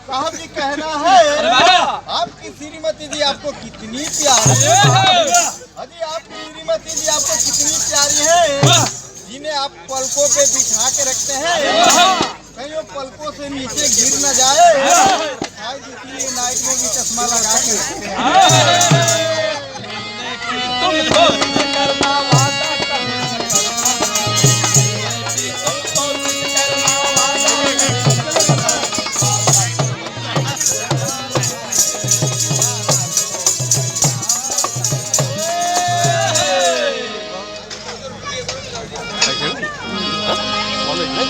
साहब जी कहना है आपकी श्रीमती जी आपको कितनी प्यारी है। अजी आपकी श्रीमती जी आपको कितनी प्यारी है, जिन्हें आप पलकों पे बिठा के रखते हैं कहीं वो पलकों से नीचे गिर न जाए, इसलिए नाइट में भी चश्मा लगा के रखते हैं।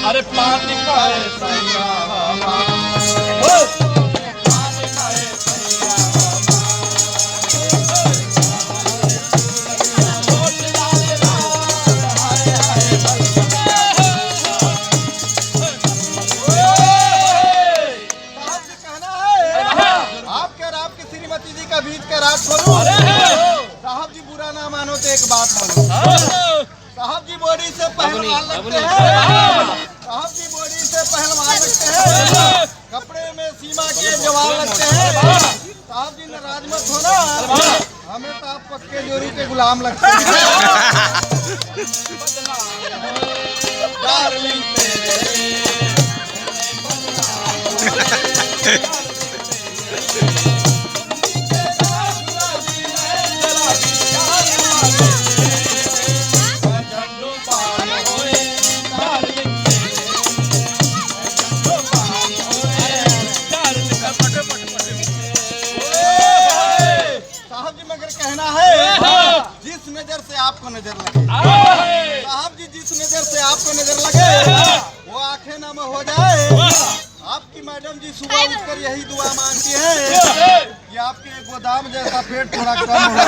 अरे पानी का है सैया आपके श्रीमती जी का बीच का रात खोलूं। साहब जी बुरा ना मानो तो एक बात मानो, साहब जी बॉडी से पहलवान लगते हैं, साहब जी बॉडी से पहलवान लगते हैं, कपड़े में सीमा के जवान लगते हैं। साहब जी नाराज मत होना, हमें तो आप पक्के जोड़ी के गुलाम लगते हैं। जिस नजर से आपको नजर लगे, साहब जी जिस नजर से आपको नजर लगे वो आंखें नम हो जाए। आपकी मैडम जी सुबह उठकर यही दुआ मांगती है कि आपके गोदाम जैसा पेट थोड़ा कम हो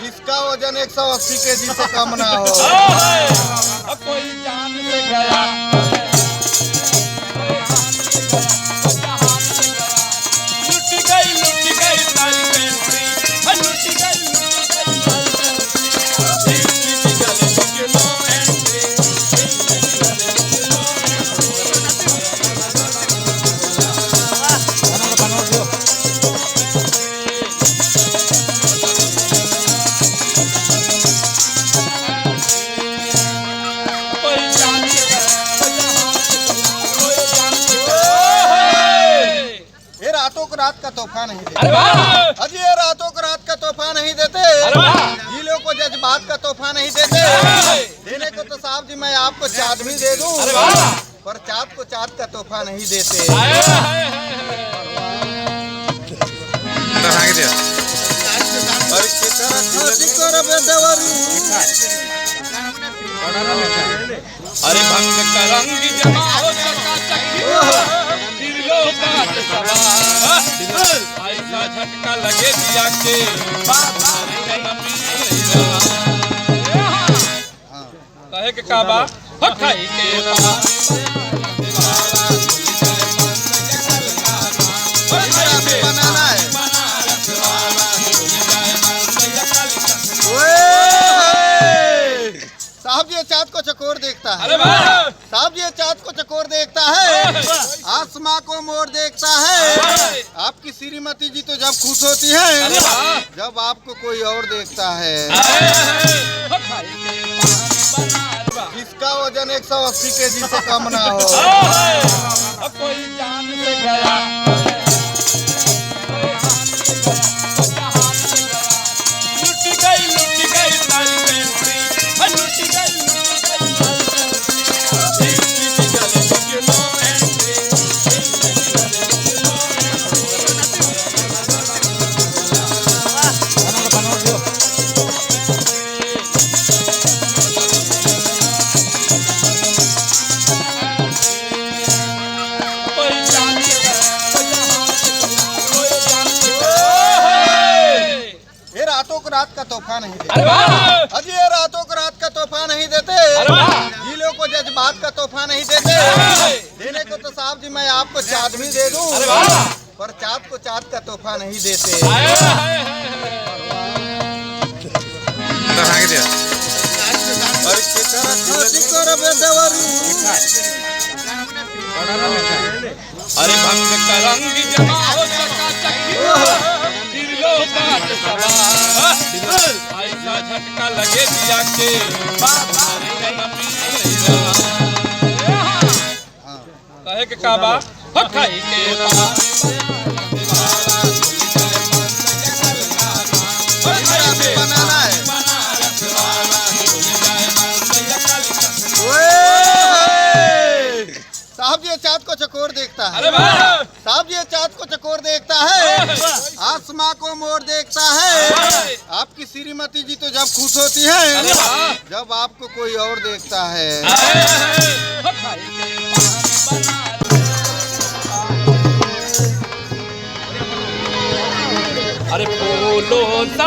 जिसका वजन 180 केजी से कम ना हो। कोई जान से गया लुटी गई सारी पेंट्री लुटी गई रात का तोहफा नहीं देते। अजी ये रातों को रात का तोहफा नहीं देते, जिलों को जज्बात का तोहफा नहीं देते। देने को तो साहब जी मैं आपको चाँद भी दे दूं, पर चाँद को चाँद का तोहफा नहीं देते। अरे भक्त का रंग जमाओ ऐसा झटका लगे दिया के कहे के काबा खाई के साहब जी चाँद को चकोर देखता है, साहब जी चाँद को चकोर देखता है, आसमां को मोर देखता है। आपकी श्रीमती जी तो जब खुश होती है जब आपको कोई और देखता है। जिसका वजन 180 केजी से कम ना हो। कोई जान से गया लुटी गई सारी पेंट्री लुटी गई रात का तोहफा नहीं देते। अरे वाह! अजी ये रातों को रात का तोहफा नहीं देते, अरे वाह! जिलों को जज्बात का तोहफा नहीं देते। देने को तो साहब जी मैं आपको चाँद भी दे दूं, अरे वाह! पर चाँद को चाँद का तोहफा नहीं देते। अरे केकरा खाती करबे देवरू, अरे भक्त का रंग जमा हो चकाचक, फिर लो बात सवार। ऐसा झटका लगे दिया के कहे के काबा खाई के बनाना है। साहब जी ये चाँद को चकोर देखता है। अरे वाह! साहब जी ये चाँद को चकोर देखता है, आसमां को मोड़ देखता है। आपकी श्रीमती जी तो जब खुश होती अरे है वाह! जब आपको कोई और देखता है। अरे बोलो सा